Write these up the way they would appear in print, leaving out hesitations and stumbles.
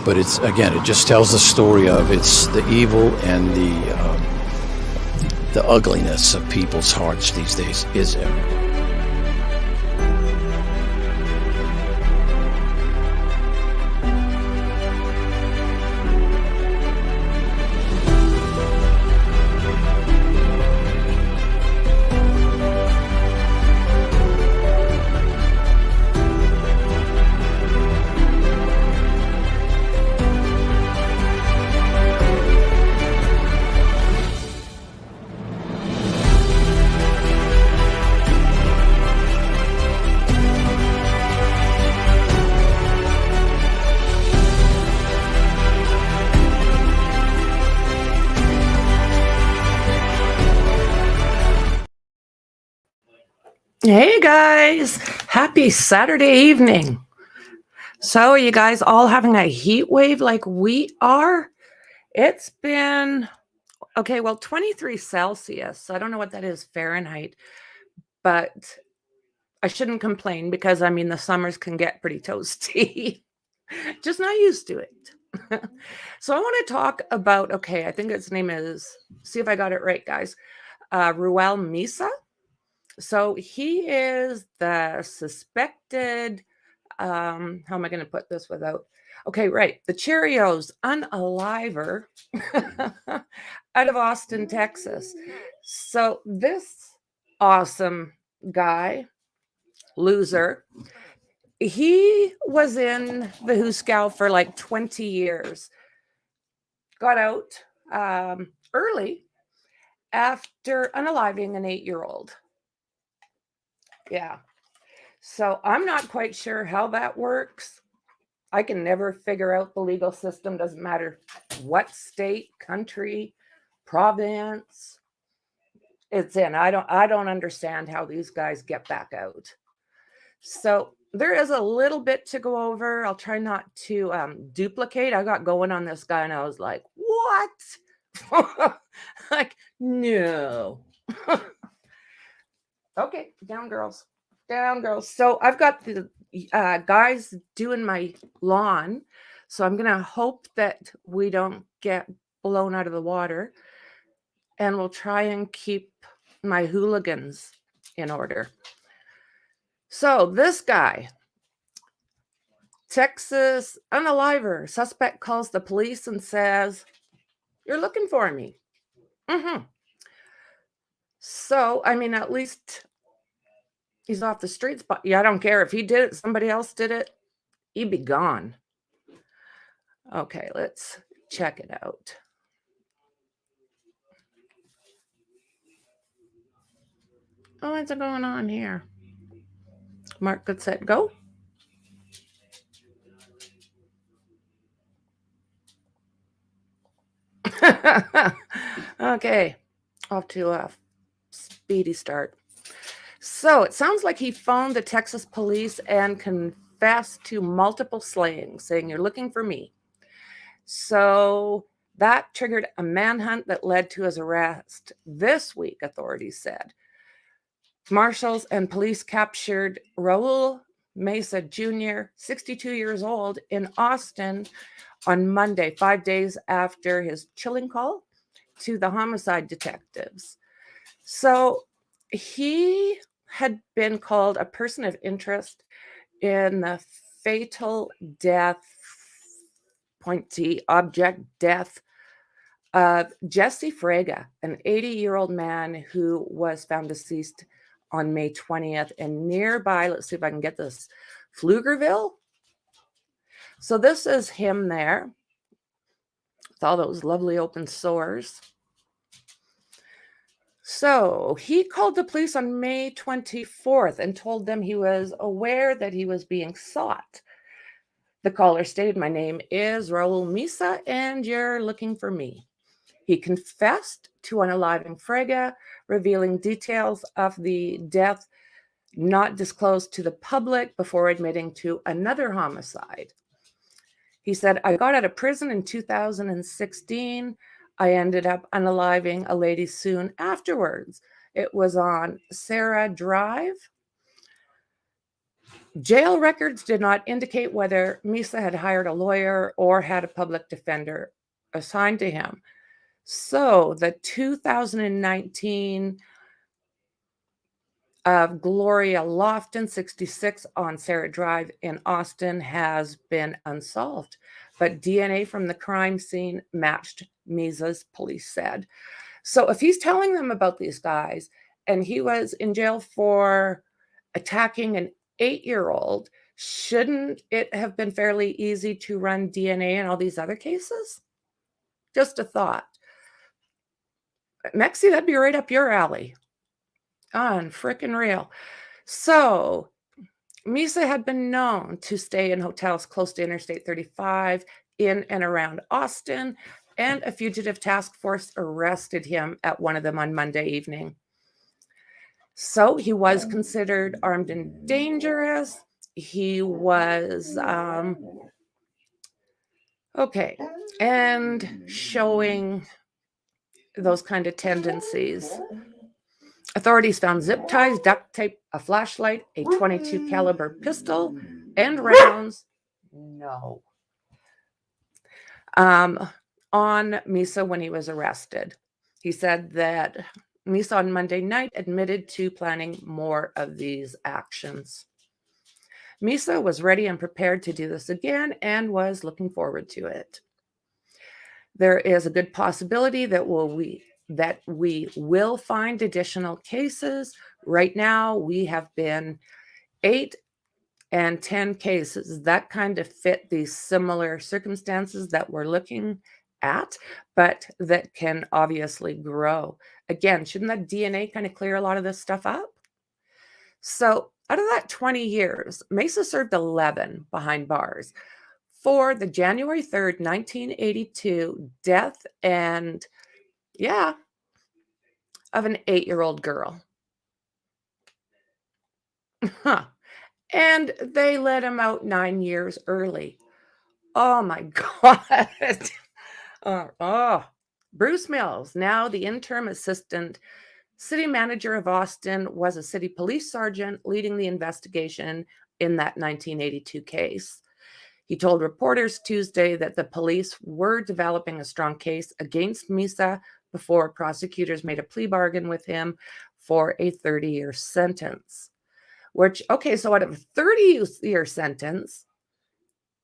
But it's, again, it just tells the story of it's the evil and the ugliness of people's hearts these days is evident. Hey guys, happy Saturday evening. So are you guys all having a heat wave like we are? It's been, okay, well, 23 Celsius. I don't know what that is Fahrenheit, but I shouldn't complain because, I mean, the summers can get pretty toasty. Just not used to it. So I want to talk about, okay, I think his name is, see if I got it right, guys, Raul Meza. So he is the suspected, how am I going to put this without, okay, right, the Cheerios unaliver out of Austin, Texas. So this awesome guy, loser, he was in the Hooskow for like 20 years, got out early after unaliving an 8-year-old. Yeah. So I'm not quite sure how that works. I can never figure out the legal system. Doesn't matter what state, country, province it's in. I don't understand how these guys get back out. So there is a little bit to go over. I'll try not to duplicate. I got going on this guy and I was like, what? Like, no. Okay, down girls, down girls. So I've got the guys doing my lawn. So I'm going to hope that we don't get blown out of the water. And we'll try and keep my hooligans in order. So this guy, Texas unaliver, suspect calls the police and says, "You're looking for me." So, I mean, at least he's off the streets, but yeah, I don't care if he did it, somebody else did it, he'd be gone. Okay, let's check it out. Oh, what's going on here? Mark, get set, go. Okay, off to a speedy start. So it sounds like he phoned the Texas police and confessed to multiple slayings, saying, "You're looking for me." So that triggered a manhunt that led to his arrest this week, authorities said. Marshals and police captured Raul Meza Jr., 62 years old, in Austin on Monday, 5 days after his chilling call to the homicide detectives. So he had been called a person of interest in the fatal death, pointy object death of Jesse Frega, an 80-year-old man who was found deceased on May 20th in nearby, let's see if I can get this, Pflugerville. So this is him there with all those lovely open sores. So he called the police on May 24th and told them he was aware that he was being sought. The caller stated, "My name is Raul Meza and you're looking for me." He confessed to unaliving Frega, revealing details of the death not disclosed to the public before admitting to another homicide. He said, "I got out of prison in 2016. I ended up unaliving a lady soon afterwards. It was on Sarah Drive. Jail records did not indicate whether Meza had hired a lawyer or had a public defender assigned to him. So the 2019 of Gloria Lofton, 66, on Sarah Drive in Austin has been unsolved, but DNA from the crime scene matched Meza's, police said. So if he's telling them about these guys and he was in jail for attacking an 8-year-old, shouldn't it have been fairly easy to run DNA in all these other cases? Just a thought. Mexi, that'd be right up your alley. On frickin' real. So Meza had been known to stay in hotels close to Interstate 35 in and around Austin, and a fugitive task force arrested him at one of them on Monday evening. So he was considered armed and dangerous. He was, okay, and showing those kind of tendencies. Authorities found zip ties, duct tape, a flashlight, a .22 caliber pistol, and rounds. No. On Meza when he was arrested. He said that Meza on Monday night admitted to planning more of these actions. Meza was ready and prepared to do this again and was looking forward to it. There is a good possibility that we will find additional cases. Right now, we have been 8 and 10 cases that kind of fit these similar circumstances that we're looking at, but that can obviously grow. Again, shouldn't that DNA kind of clear a lot of this stuff up? So out of that 20 years, Meza served 11 behind bars for the January 3rd, 1982 death and, of an 8-year-old girl. And they let him out 9 years early. Oh my God. Bruce Mills, now the interim assistant city manager of Austin, was a city police sergeant leading the investigation in that 1982 case. He told reporters Tuesday that the police were developing a strong case against Meza before prosecutors made a plea bargain with him for a 30-year sentence. So out of a 30-year sentence,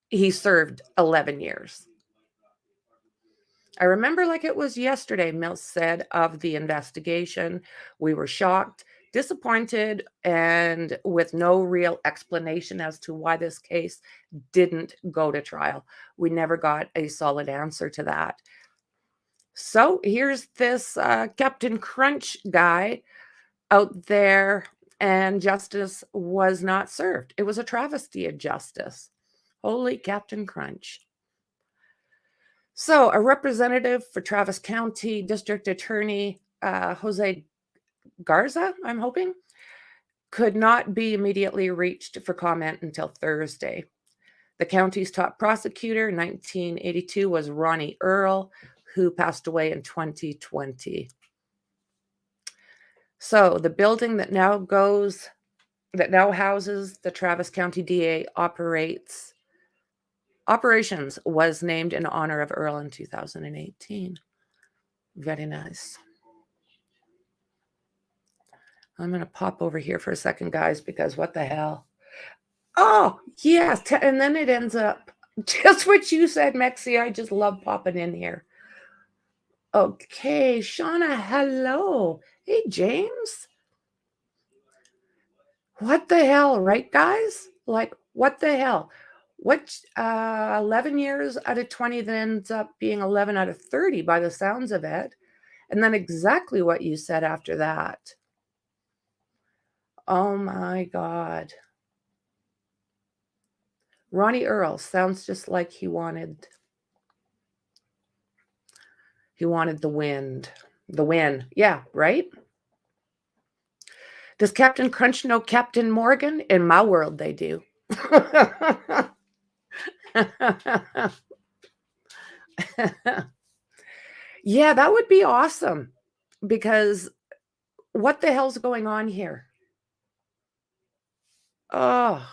he served 11 years. I remember like it was yesterday, Mills said of the investigation, "We were shocked, disappointed, and with no real explanation as to why this case didn't go to trial. We never got a solid answer to that." So here's this Captain Crunch guy out there, and justice was not served. It was a travesty of justice. Holy Captain Crunch. So a representative for Travis County District Attorney Jose Garza, I'm hoping, could not be immediately reached for comment until Thursday. The county's top prosecutor in 1982 was Ronnie Earl, who passed away in 2020. So the building that now houses the Travis County DA operations was named in honor of Earl in 2018. Very nice. I'm going to pop over here for a second, guys, because what the hell? Oh, yes. And then it ends up just what you said, Mexi. I just love popping in here. Okay, Shauna, hello. Hey, James. What the hell, right, guys? Like, what the hell? 11 years out of 20 that ends up being 11 out of 30 by the sounds of it. And then exactly what you said after that. Oh my God. Ronnie Earl sounds just like he wanted the wind. The win. Yeah, right? Does Captain Crunch know Captain Morgan? In my world, they do. Yeah, that would be awesome. Because what the hell's going on here? Oh,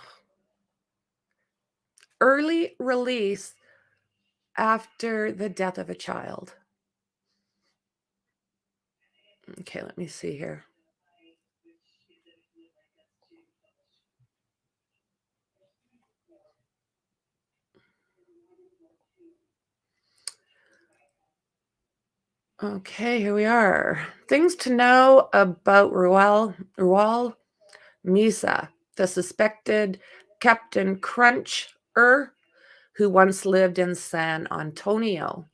early release after the death of a child. Okay, let me see here. Okay, here we are. Things to know about Raul Meza, the suspected Captain Cruncher who once lived in San Antonio.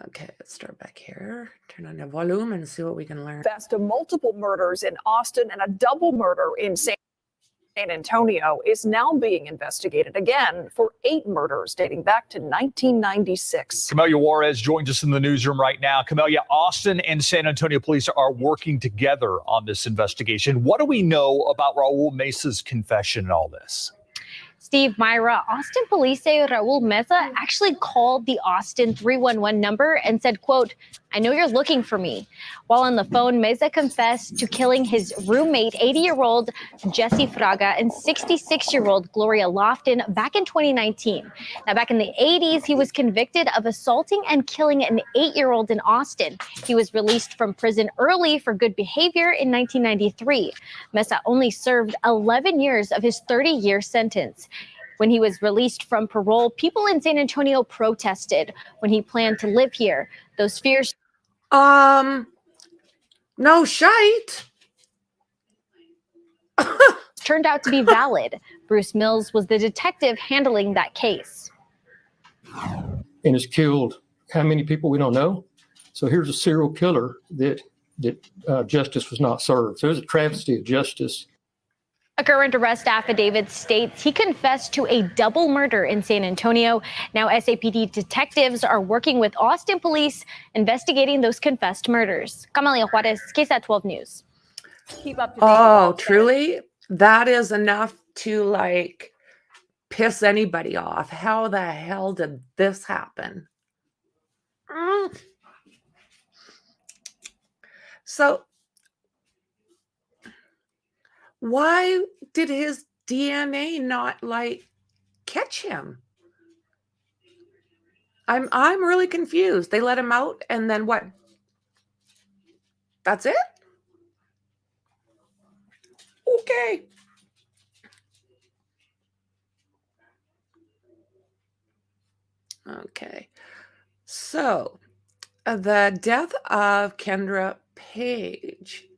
Okay, let's start back here. Turn on the volume and see what we can learn. Confessed to multiple murders in Austin and a double murder in San Antonio is now being investigated again for 8 murders dating back to 1996. Camelia Juarez joins us in the newsroom right now. Camelia, Austin and San Antonio police are working together on this investigation. What do we know about Raul Meza's confession in all this? Steve, Myra, Austin police say Raul Meza actually called the Austin 311 number and said, quote, "I know you're looking for me." While on the phone, Meza confessed to killing his roommate, 80-year-old Jesse Fraga, and 66-year-old Gloria Lofton back in 2019. Now, back in the 80s, he was convicted of assaulting and killing an 8-year-old in Austin. He was released from prison early for good behavior in 1993. Meza only served 11 years of his 30-year sentence. When he was released from parole, people in San Antonio protested when he planned to live here. Those fears. No shite. Turned out to be valid. Bruce Mills was the detective handling that case. And has killed how many people we don't know. So here's a serial killer that justice was not served. So it was a travesty of justice. A current arrest affidavit states he confessed to a double murder in San Antonio. Now SAPD detectives are working with Austin police investigating those confessed murders. Camelia Juarez, KSAT 12 News. Keep up to date. Oh, truly? That is enough to like piss anybody off. How the hell did this happen? So why did his DNA not like catch him? I'm really confused. They let him out and then what? That's it? Okay. Okay. So, the death of Kendra Page.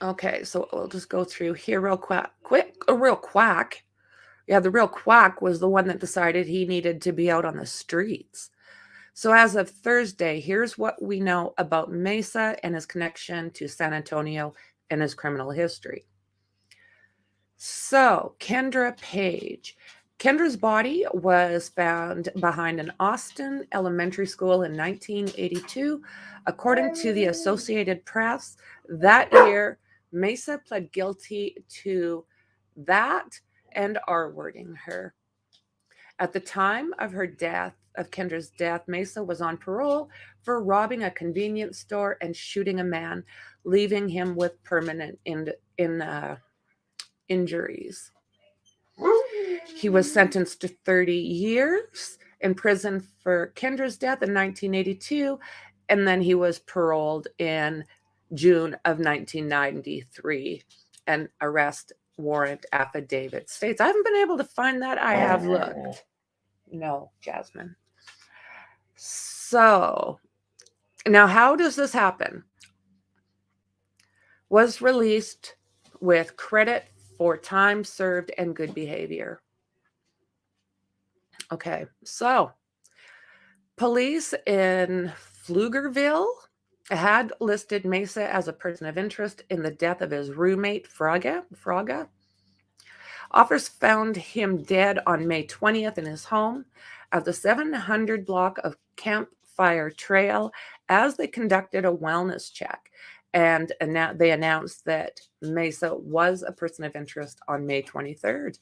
Okay, so we'll just go through here real quick. A real quack. Yeah, the real quack was the one that decided he needed to be out on the streets. So as of Thursday, here's what we know about Meza and his connection to San Antonio and his criminal history. So, Kendra Page. Kendra's body was found behind an Austin elementary school in 1982. According to the Associated Press, that year, Meza pled guilty to that and R-wording her. At the time of Kendra's death, Meza was on parole for robbing a convenience store and shooting a man, leaving him with permanent injuries. He was sentenced to 30 years in prison for Kendra's death in 1982, and then he was paroled in June of 1993. An arrest warrant affidavit states. I haven't been able to find that. I have looked. No, Jasmine. So, now how does this happen? Was released with credit for time served and good behavior. Okay, so police in Pflugerville had listed Meza as a person of interest in the death of his roommate, Fraga. Officers found him dead on May 20th in his home at the 700 block of Campfire Trail as they conducted a wellness check. And they announced that Meza was a person of interest on May 23rd.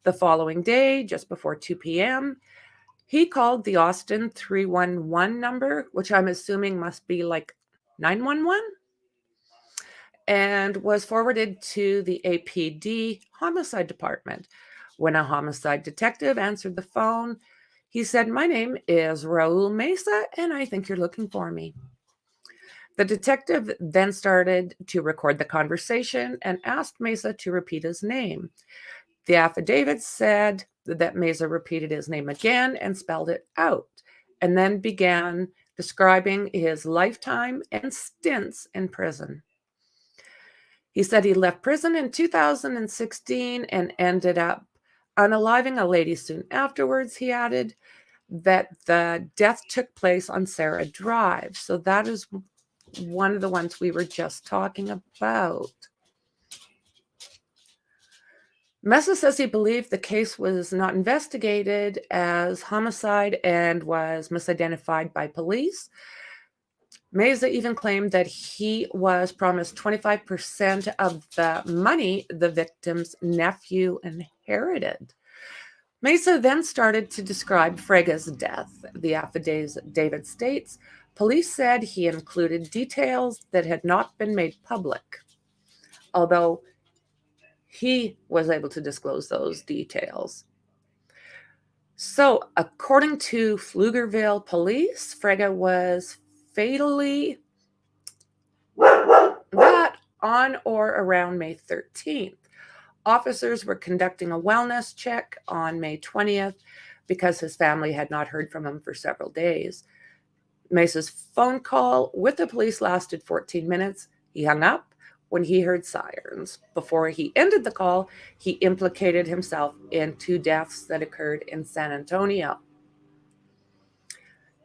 The following day, just before 2 p.m., he called the Austin 311 number, which I'm assuming must be like 911. and was forwarded to the APD homicide department. When a homicide detective answered the phone, he said, "My name is Raul Meza, and I think you're looking for me." The detective then started to record the conversation and asked Meza to repeat his name. The affidavit said that Meza repeated his name again and spelled it out, and then began describing his lifetime and stints in prison. He said he left prison in 2016 and ended up unaliving a lady soon afterwards. He added that the death took place on Sarah Drive. So that is one of the ones we were just talking about. Meza says he believed the case was not investigated as homicide and was misidentified by police. Meza even claimed that he was promised 25% of the money the victim's nephew inherited. Meza then started to describe Frega's death. The affidavit states, police said he included details that had not been made public, although he was able to disclose those details. So, according to Pflugerville police, Frega was fatally that on or around May 13th. Officers were conducting a wellness check on May 20th because his family had not heard from him for several days. Meza's phone call with the police lasted 14 minutes. He hung up when he heard sirens. Before he ended the call, he implicated himself in 2 deaths that occurred in San Antonio.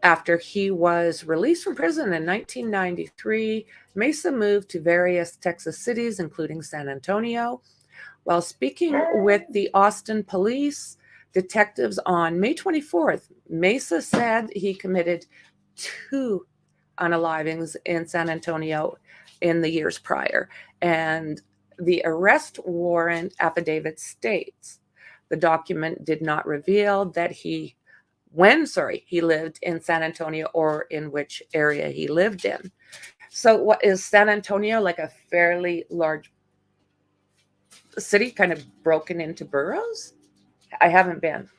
After he was released from prison in 1993, Meza moved to various Texas cities, including San Antonio. While speaking with the Austin police detectives on May 24th, Meza said he committed 2 unalivings in San Antonio in the years prior. And the arrest warrant affidavit states the document did not reveal that he lived in San Antonio or in which area he lived in. So what is San Antonio, like a fairly large city kind of broken into boroughs? I haven't been.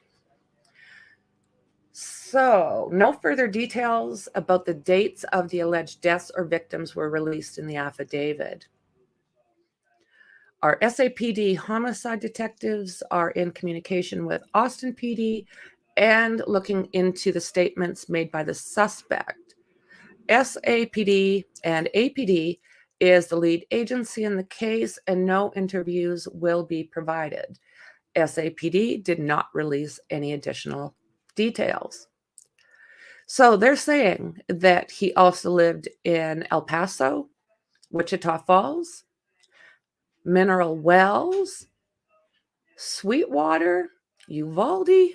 So no further details about the dates of the alleged deaths or victims were released in the affidavit. Our SAPD homicide detectives are in communication with Austin PD and looking into the statements made by the suspect. SAPD and APD is the lead agency in the case, and no interviews will be provided. SAPD did not release any additional details. So they're saying that he also lived in El Paso, Wichita Falls, Mineral Wells, Sweetwater, Uvalde,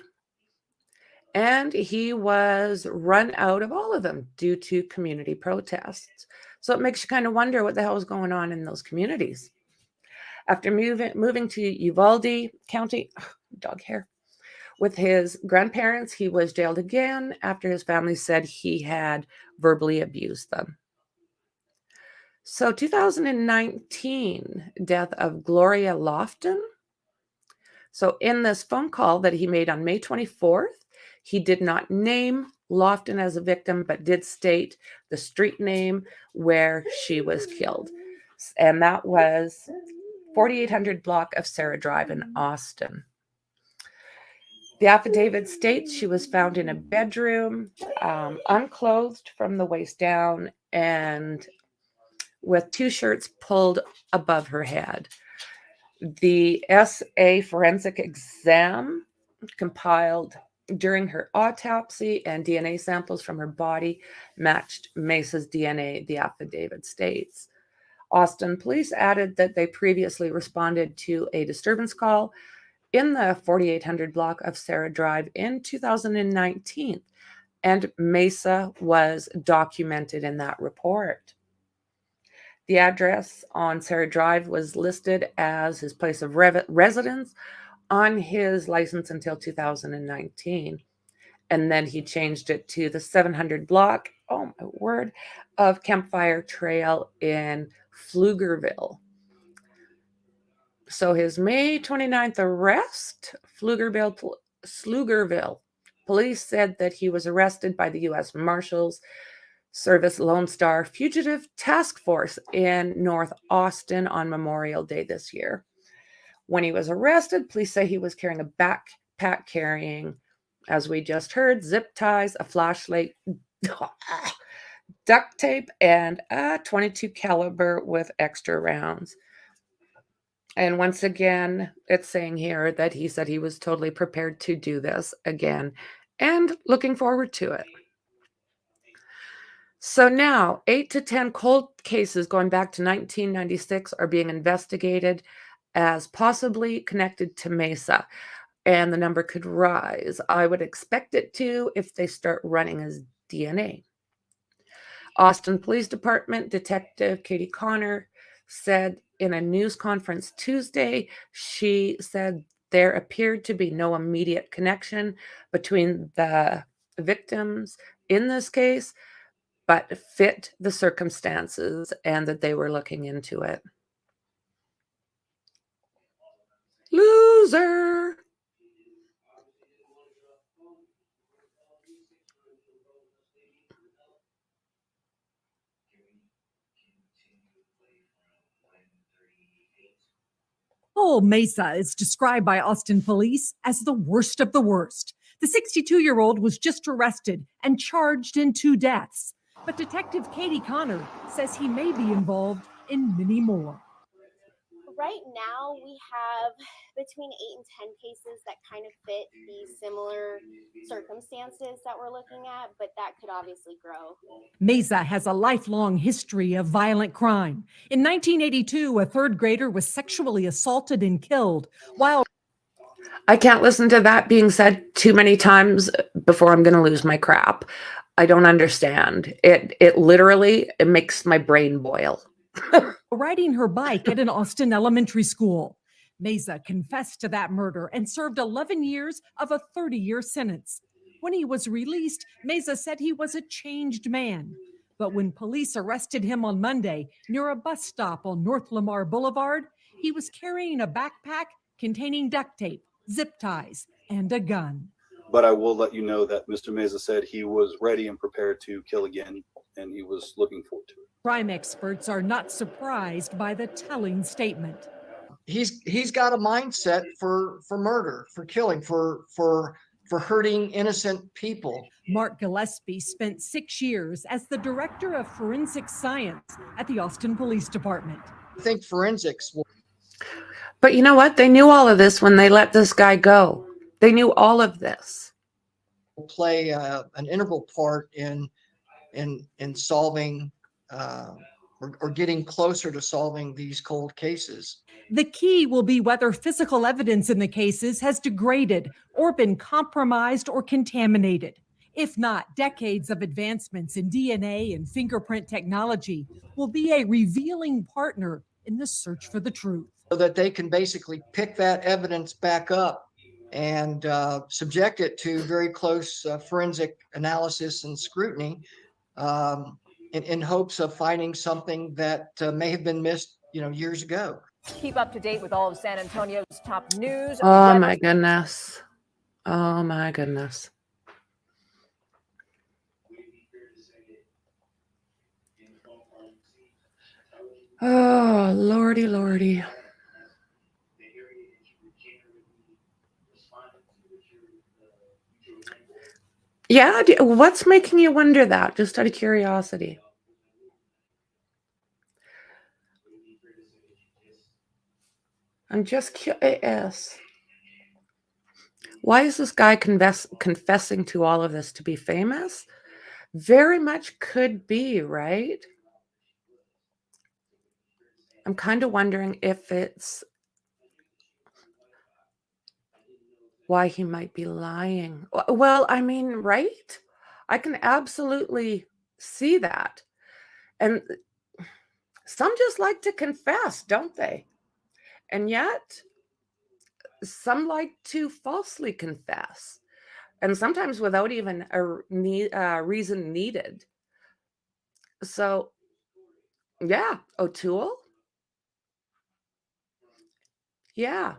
and he was run out of all of them due to community protests. So it makes you kind of wonder what the hell is going on in those communities. After moving to Uvalde County, dog hair, with his grandparents, he was jailed again after his family said he had verbally abused them. So 2019, death of Gloria Lofton. So in this phone call that he made on May 24th, he did not name Lofton as a victim, but did state the street name where she was killed. And that was 4800 block of Sarah Drive in Austin. The affidavit states she was found in a bedroom, unclothed from the waist down, and with 2 shirts pulled above her head. The SA forensic exam compiled during her autopsy and DNA samples from her body matched Meza's DNA, the affidavit states. Austin police added that they previously responded to a disturbance call in the 4800 block of Sarah Drive in 2019, and Meza was documented in that report. The address on Sarah Drive was listed as his place of residence on his license until 2019. And then he changed it to the 700 block, oh my word, of Campfire Trail in Pflugerville. So his May 29th arrest, Pflugerville. Police said that he was arrested by the U.S. Marshals Service Lone Star Fugitive Task Force in North Austin on Memorial Day this year. When he was arrested, police say he was carrying a backpack carrying, as we just heard, zip ties, a flashlight, duct tape, and a .22 caliber with extra rounds. And once again, it's saying here that he said he was totally prepared to do this again and looking forward to it. So now 8 to 10 cold cases going back to 1996 are being investigated as possibly connected to Meza, and the number could rise. I would expect it to if they start running his DNA. Austin Police Department Detective Katie Connor said in a news conference Tuesday, she said there appeared to be no immediate connection between the victims in this case, but fit the circumstances and that they were looking into it. Loser. Raul Meza is described by Austin police as the worst of the worst. The 62-year-old was just arrested and charged in 2 deaths. But Detective Katie Connor says he may be involved in many more. Right now, we have between 8 and 10 cases that kind of fit the similar circumstances that we're looking at, but that could obviously grow. Meza has a lifelong history of violent crime. In 1982, a 3rd grader was sexually assaulted and killed, while I can't listen to that being said too many times before I'm going to lose my crap. I don't understand. It literally, it makes my brain boil. riding her bike at an Austin elementary school. Meza confessed to that murder and served 11 years of a 30-year sentence. When he was released, Meza said he was a changed man. But when police arrested him on Monday near a bus stop on North Lamar Boulevard, he was carrying a backpack containing duct tape, zip ties, and a gun. But I will let you know that Mr. Meza said he was ready and prepared to kill again, and he was looking forward to it. Crime experts are not surprised by the telling statement. He's got a mindset for murder, for killing, for hurting innocent people. Mark Gillespie spent 6 years as the director of forensic science at the Austin Police Department. I think forensics will But you know what? They knew all of this when they let this guy go. They knew all of this. play an integral part in solving or getting closer to solving these cold cases. The key will be whether physical evidence in the cases has degraded or been compromised or contaminated. If not, decades of advancements in DNA and fingerprint technology will be a revealing partner in the search for the truth. So that they can basically pick that evidence back up and subject it to very close forensic analysis and scrutiny in hopes of finding something that may have been missed, years ago. Keep up to date with all of San Antonio's top news. Oh my goodness. Oh my goodness. Oh, Lordy, Lordy. Yeah, what's making you wonder that? Just out of curiosity. I'm just curious. Why is this guy confessing to all of this? To be famous? Very much could be, right? I'm kind of wondering if it's why he might be lying. Well, I mean, right? I can absolutely see that. And some just like to confess, don't they? And yet, some like to falsely confess. And sometimes without even a reason needed. So Yeah. O'Toole? Yeah.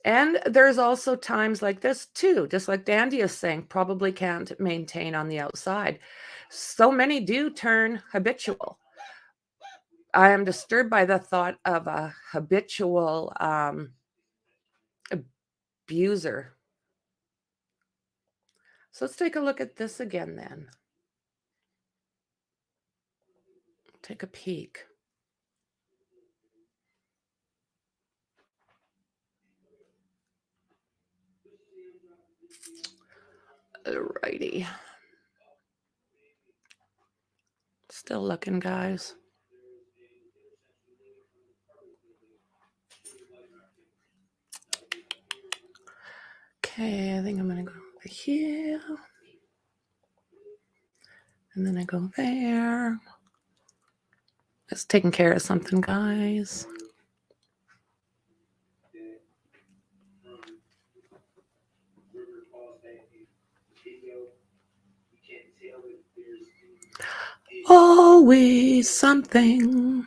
And there's also times like this too, just like Dandy is saying, probably can't maintain on the outside. So many do turn habitual. I am disturbed by the thought of a habitual abuser. So let's take a look at this again then. Take a peek. Alrighty. Still looking, guys. Okay, I think I'm gonna go over here. And then I go there. Just taking care of something, guys. Always something.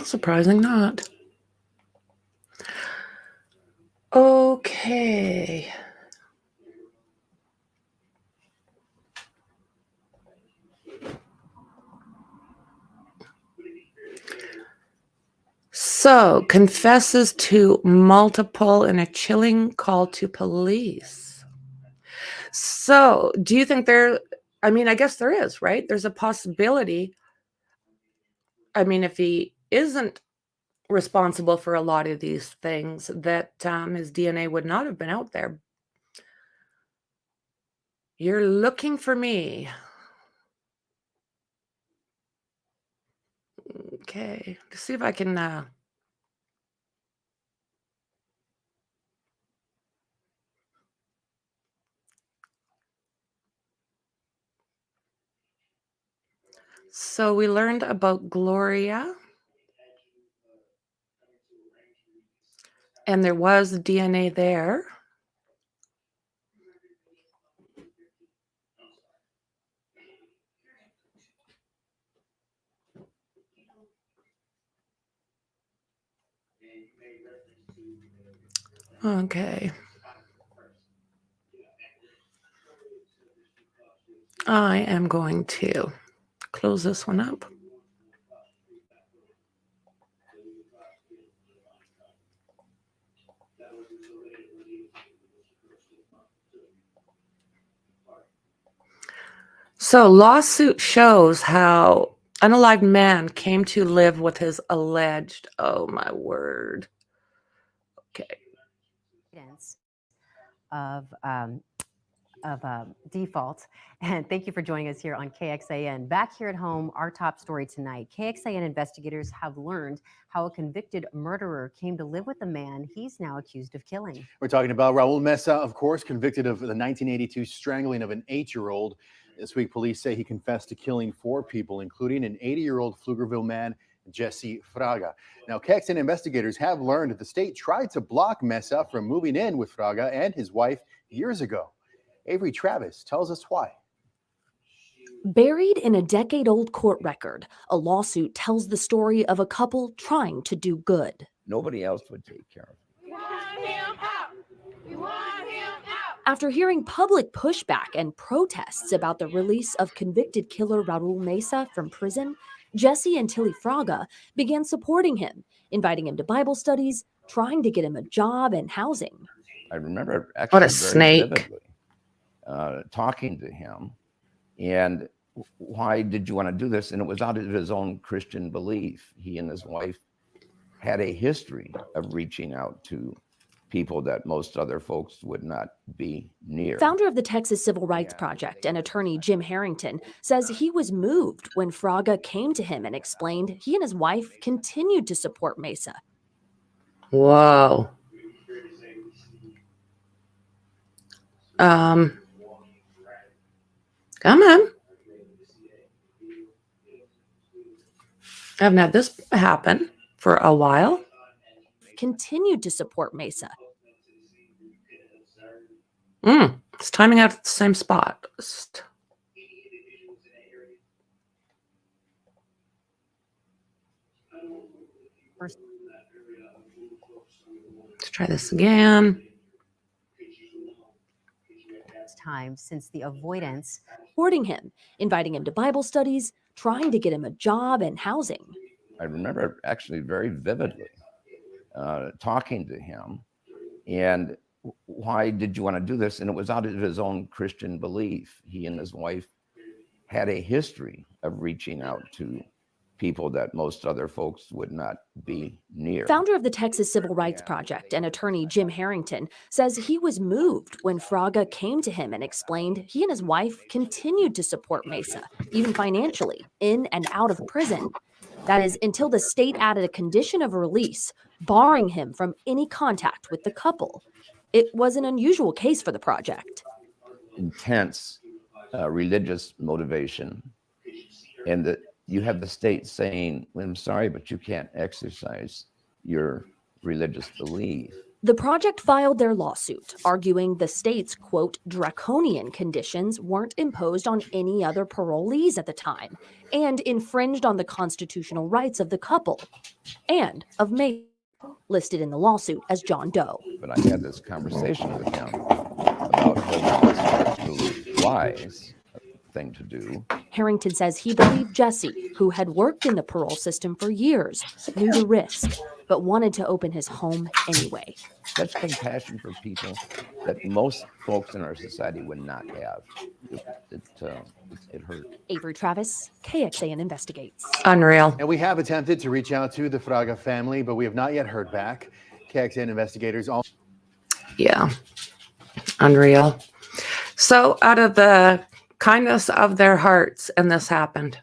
Surprising not. Okay. So, confesses to multiple in a chilling call to police. So, do you think I mean, I guess there is, right? There's a possibility. I mean, if he isn't responsible for a lot of these things, that his DNA would not have been out there. You're looking for me. Okay, to see if I can so we learned about Gloria. And there was DNA there. Okay. I am going to close this one up. So, lawsuit shows how unalived man came to live with his alleged, oh my word. Okay. Default. And thank you for joining us here on KXAN. Back here at home, our top story tonight. KXAN investigators have learned how a convicted murderer came to live with a man he's now accused of killing. We're talking about Raul Meza, of course, convicted of the 1982 strangling of an 8-year-old. This week, police say he confessed to killing 4 people, including an 80-year-old Pflugerville man, Jesse Fraga. Now, KXAN investigators have learned that the state tried to block Meza from moving in with Fraga and his wife years ago. Avery Travis tells us why. Buried in a decade-old court record, a lawsuit tells the story of a couple trying to do good. Nobody else would take care of him. We want him out. We want him out. After hearing public pushback and protests about the release of convicted killer Raul Meza from prison, Jesse and Tilly Fraga began supporting him, inviting him to Bible studies, trying to get him a job and housing. I remember actually What a very snake. vividly talking to him, and why did you want to do this? And it was out of his own Christian belief. He and his wife had a history of reaching out to people that most other folks would not be near. Founder of the Texas Civil Rights Project and attorney Jim Harrington says he was moved when Fraga came to him and explained he and his wife continued to support Meza. Whoa. Come on. I haven't had this happen for a while. Continued to support Meza. It's timing out at the same spot. Let's try this again. Time since the avoidance. Supporting him, inviting him to Bible studies, trying to get him a job and housing. I remember actually very vividly talking to him, and why did you want to do this? And it was out of his own Christian belief. He and his wife had a history of reaching out to people that most other folks would not be near. Founder of the Texas Civil Rights Project and attorney Jim Harrington says he was moved when Fraga came to him and explained he and his wife continued to support Meza, even financially, in and out of prison. That is, until the state added a condition of release, barring him from any contact with the couple. It was an unusual case for the project. Intense religious motivation, and that you have the state saying, well, I'm sorry, but you can't exercise your religious belief. The project filed their lawsuit, arguing the state's, quote, draconian conditions weren't imposed on any other parolees at the time and infringed on the constitutional rights of the couple and of Meza, listed in the lawsuit as John Doe. But I had this conversation with him about whether this was really wise thing to do. Harrington says he believed Jesse, who had worked in the parole system for years, knew the risk, but wanted to open his home anyway. Such compassion for people that most folks in our society would not have. It hurt. Avery Travis, KXAN Investigates. Unreal. And we have attempted to reach out to the Fraga family, but we have not yet heard back. KXAN investigators all. Yeah. Unreal. So out of the kindness of their hearts, and this happened.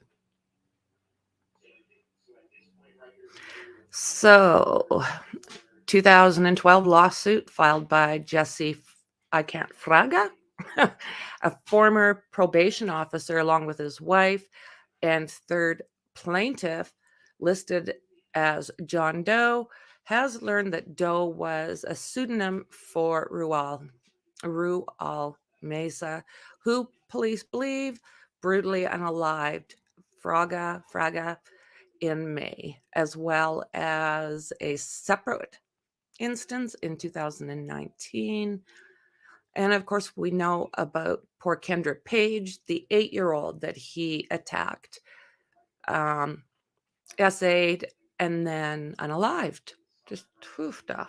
So 2012 lawsuit filed by Jesse Fraga, a former probation officer, along with his wife, and third plaintiff, listed as John Doe, has learned that Doe was a pseudonym for Raul Meza, who police believe brutally unalived Fraga in May, as well as a separate instance in 2019. And of course, we know about poor Kendra Page, the 8-year-old that he attacked, essayed, and then unalived. Just hoofda.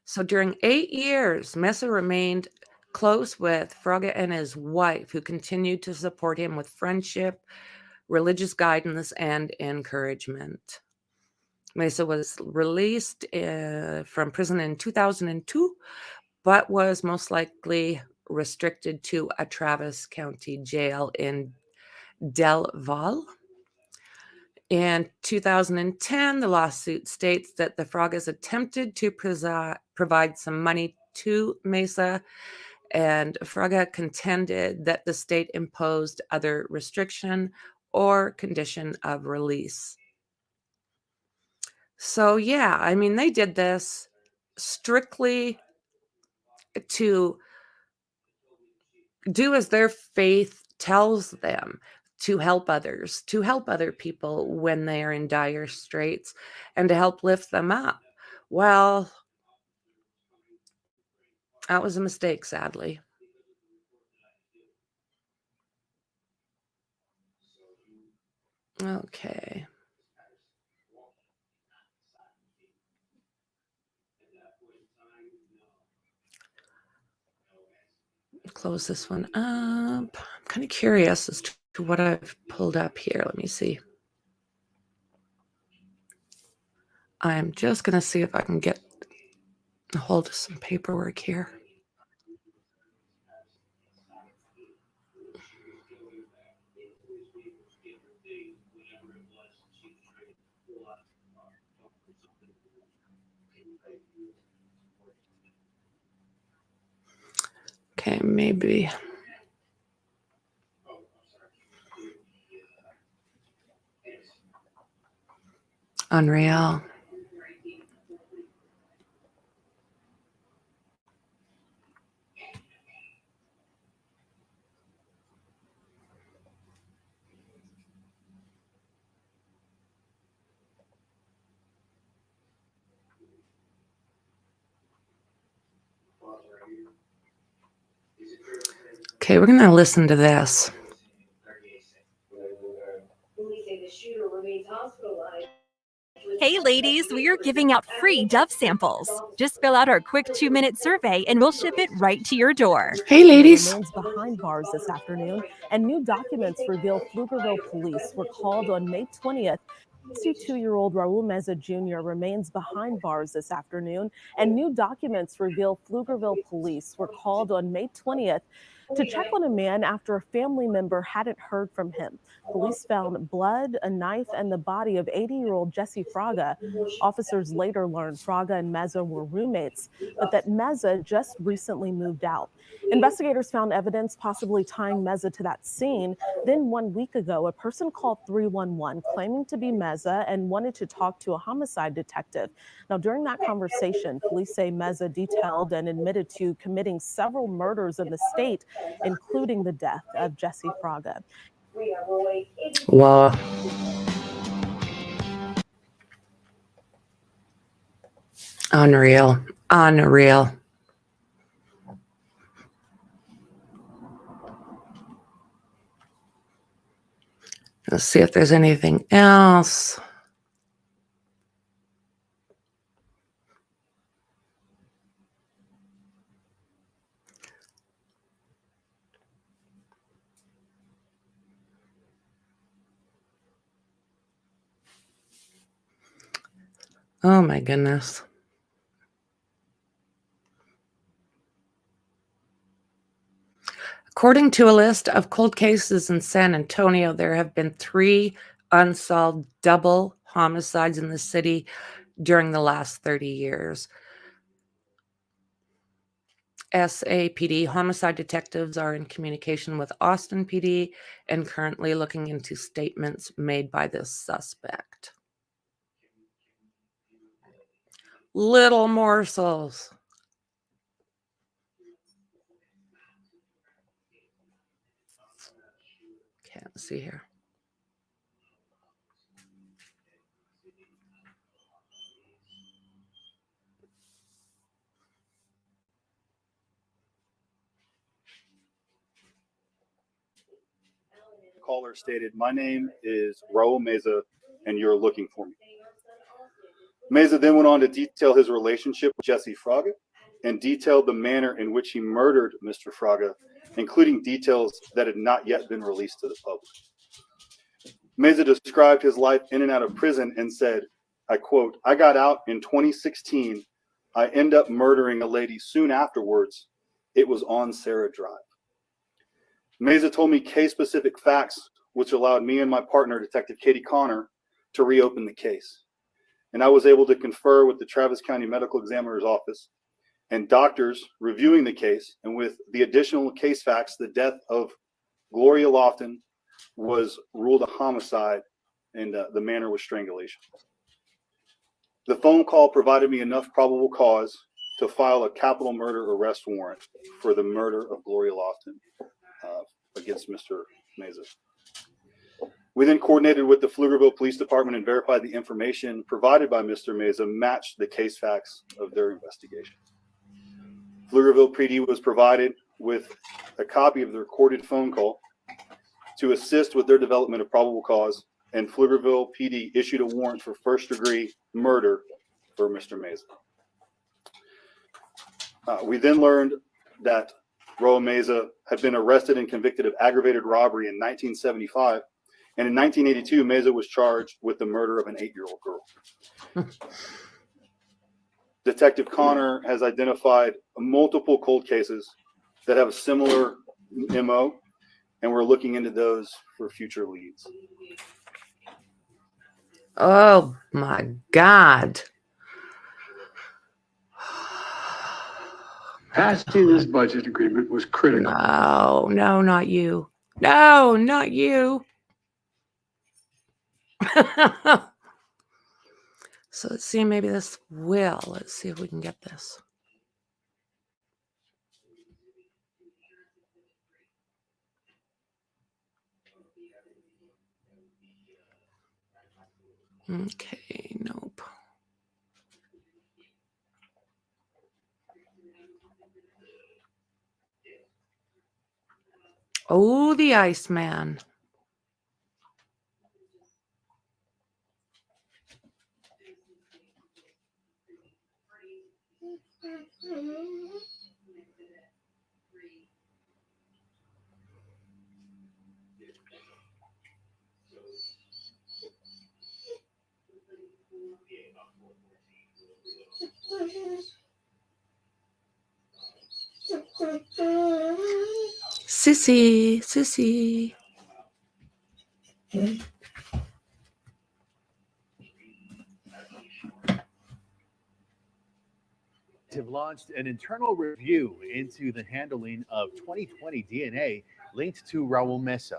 So during 8 years, Meza remained close with Fraga and his wife, who continued to support him with friendship, religious guidance, and encouragement. Meza was released from prison in 2002, but was most likely restricted to a Travis County jail in Del Valle. In 2010, the lawsuit states that the Fragas attempted to provide some money to Meza, and Fraga contended that the state imposed other restriction or condition of release. So yeah, I mean, they did this strictly to do as their faith tells them, to help others, to help other people when they are in dire straits, and to help lift them up. Well, that was a mistake, sadly. Okay. Close this one up. I'm kind of curious as to what I've pulled up here. Let me see. I'm just going to see if I can get a hold of some paperwork here. Okay, maybe. Unreal. Okay, we're going to listen to this. Hey ladies, we are giving out free Dove samples. Just fill out our quick 2-minute survey and we'll ship it right to your door. Hey ladies. Remains behind bars this afternoon, and new documents reveal Pflugerville police were called on May 20th. 62-year-old Raul Meza Jr. remains behind bars this afternoon, and new documents reveal Pflugerville police were called on May 20th to check on a man after a family member hadn't heard from him. Police found blood, a knife, and the body of 80-year-old Jesse Fraga. Officers later learned Fraga and Meza were roommates, but that Meza just recently moved out. Investigators found evidence possibly tying Meza to that scene. Then 1 week ago, a person called 311 claiming to be Meza and wanted to talk to a homicide detective. Now, during that conversation, police say Meza detailed and admitted to committing several murders in the state, including the death of Jesse Fraga. Wow. Unreal. Unreal. Let's see if there's anything else. Oh my goodness. According to a list of cold cases in San Antonio, there have been 3 unsolved double homicides in the city during the last 30 years. SAPD homicide detectives are in communication with Austin PD and currently looking into statements made by this suspect. Little morsels. Okay, let's see here. Caller stated, "My name is Raul Meza, and you're looking for me." Meza then went on to detail his relationship with Jesse Fraga and detailed the manner in which he murdered Mr. Fraga, including details that had not yet been released to the public. Meza described his life in and out of prison and said, I quote, "I got out in 2016. I end up murdering a lady soon afterwards. It was on Sarah Drive." Meza told me case-specific facts, which allowed me and my partner, Detective Katie Connor, to reopen the case. And I was able to confer with the Travis County Medical Examiner's Office and doctors reviewing the case. And with the additional case facts, the death of Gloria Lofton was ruled a homicide, and the manner was strangulation. The phone call provided me enough probable cause to file a capital murder arrest warrant for the murder of Gloria Lofton against Mr. Meza. We then coordinated with the Pflugerville Police Department and verified the information provided by Mr. Meza matched the case facts of their investigation. Pflugerville PD was provided with a copy of the recorded phone call to assist with their development of probable cause, and Pflugerville PD issued a warrant for first-degree murder for Mr. Meza. We then learned that Raul Meza had been arrested and convicted of aggravated robbery in 1975, and in 1982, Meza was charged with the murder of an 8-year-old girl. Detective Connor has identified multiple cold cases that have a similar MO, and we're looking into those for future leads. Oh my God. Passing this budget agreement was critical. No, no, not you. No, not you. So let's see, maybe this will. Let's see if we can get this. Okay, nope. Oh, the Iceman. Sissy, sissy. Have launched an internal review into the handling of 2020 DNA linked to Raul Meza.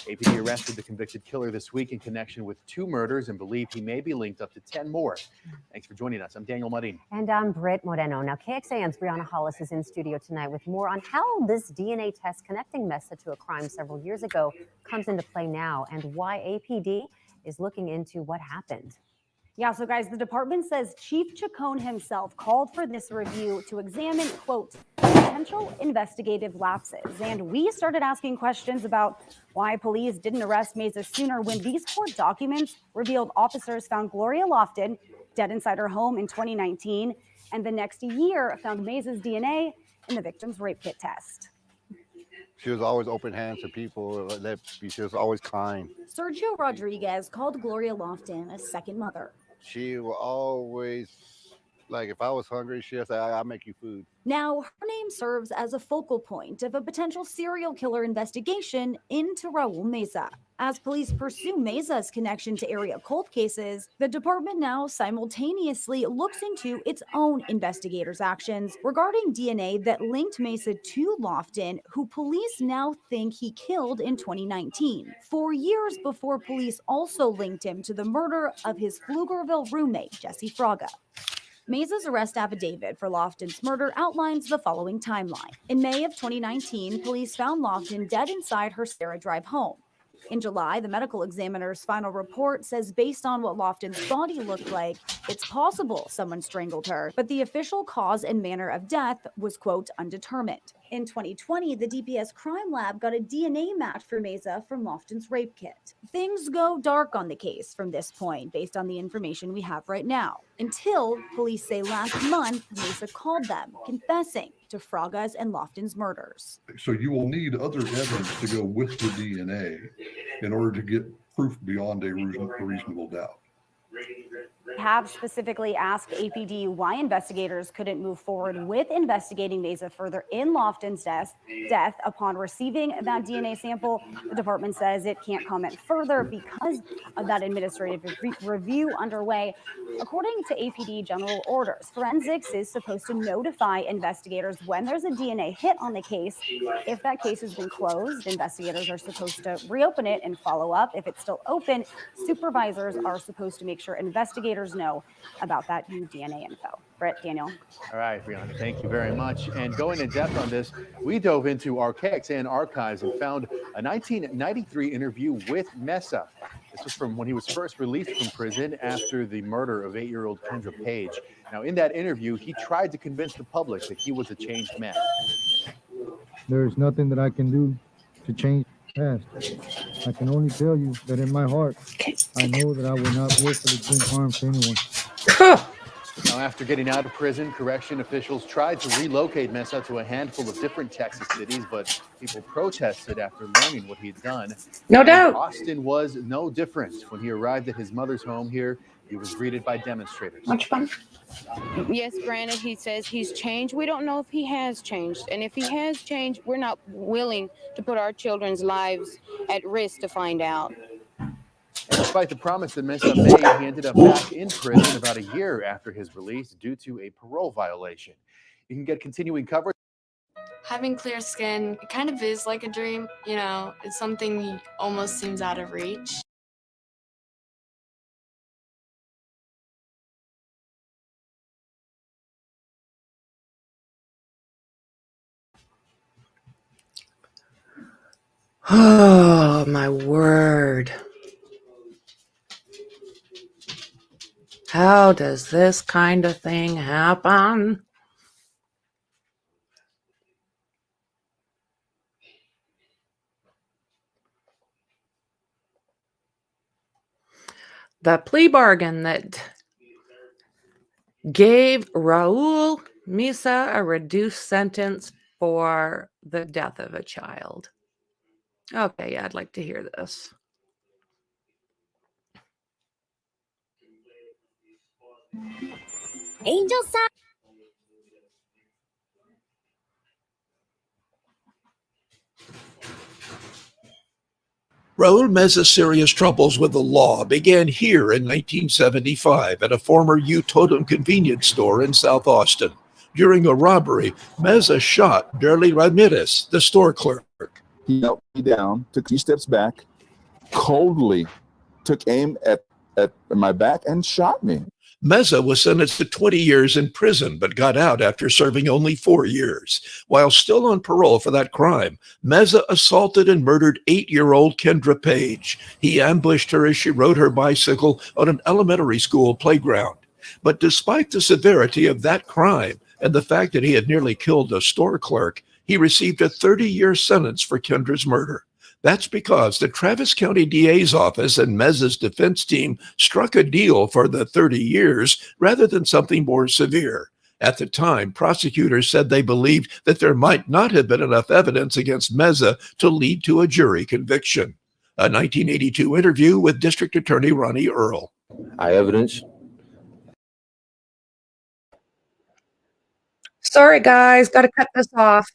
APD arrested the convicted killer this week in connection with 2 murders and believe he may be linked up to 10 more. Thanks for joining us. I'm Daniel Marin. And I'm Britt Moreno. Now, KXAN's Brianna Hollis is in studio tonight with more on how this DNA test connecting Meza to a crime several years ago comes into play now and why APD is looking into what happened. Yeah, so guys, the department says Chief Chacon himself called for this review to examine, quote, potential investigative lapses. And we started asking questions about why police didn't arrest Meza sooner when these court documents revealed officers found Gloria Lofton dead inside her home in 2019, and the next year found Meza's DNA in the victim's rape kit test. She was always open hands to people. She was always kind. Sergio Rodriguez called Gloria Lofton a second mother. She will always, like, if I was hungry, she'll say, I'll make you food. Now, her name serves as a focal point of a potential serial killer investigation into Raul Meza. As police pursue Meza's connection to area cold cases, the department now simultaneously looks into its own investigators' actions regarding DNA that linked Meza to Lofton, who police now think he killed in 2019, 4 years before police also linked him to the murder of his Pflugerville roommate, Jesse Fraga. Meza's arrest affidavit for Lofton's murder outlines the following timeline. In May of 2019, police found Lofton dead inside her Sarah Drive home. In July, the medical examiner's final report says based on what Lofton's body looked like, it's possible someone strangled her, but the official cause and manner of death was, quote, undetermined. In 2020, the DPS crime lab got a DNA match for Meza from Lofton's rape kit. Things go dark on the case from this point, based on the information we have right now, until police say last month, Meza called them, confessing to Fraga's and Lofton's murders. So you will need other evidence to go with the DNA in order to get proof beyond a reasonable doubt. Have specifically asked APD why investigators couldn't move forward with investigating Meza further in Lofton's death upon receiving that DNA sample. The department says it can't comment further because of that administrative review underway. According to APD general orders, forensics is supposed to notify investigators when there's a DNA hit on the case. If that case has been closed, investigators are supposed to reopen it and follow up. If it's still open, supervisors are supposed to make sure investigators know about that new DNA info. Britt, Daniel. All right, Brianna, thank you very much. And going in depth on this, we dove into our KXAN archives and found a 1993 interview with Meza. This was from when he was first released from prison after the murder of 8-year-old Kendra Page. Now, in that interview, he tried to convince the public that he was a changed man. There's nothing that I can do to change the past. I can only tell you that in my heart, I know that I will not willfully bring harm to anyone. Now, after getting out of prison, correction officials tried to relocate Meza to a handful of different Texas cities, but people protested after learning what he'd done. No doubt. Austin was no different. When he arrived at his mother's home here, he was greeted by demonstrators. Much fun. Yes, granted, he says he's changed. We don't know if he has changed. And if he has changed, we're not willing to put our children's lives at risk to find out. And despite the promise that Meza made, he ended up back in prison about a year after his release due to a parole violation. You can get continuing coverage. Having clear skin, it kind of is like a dream. You know, it's something almost seems out of reach. Oh, my word. How does this kind of thing happen? The plea bargain that gave Raul Meza a reduced sentence for the death of a child. Okay, yeah, I'd like to hear this. Angel Side. Raul Meza's serious troubles with the law began here in 1975 at a former U-Totem convenience store in South Austin. During a robbery, Meza shot Derly Ramirez, the store clerk. He knelt me down, took 2 steps back, coldly took aim at my back and shot me. Meza was sentenced to 20 years in prison, but got out after serving only 4 years. While still on parole for that crime, Meza assaulted and murdered 8-year-old Kendra Page. He ambushed her as she rode her bicycle on an elementary school playground. But despite the severity of that crime and the fact that he had nearly killed a store clerk, he received a 30-year sentence for Kendra's murder. That's because the Travis County DA's office and Meza's defense team struck a deal for the 30 years rather than something more severe. At the time, prosecutors said they believed that there might not have been enough evidence against Meza to lead to a jury conviction. A 1982 interview with District Attorney Ronnie Earl. Our evidence. Sorry, guys, got to cut this off.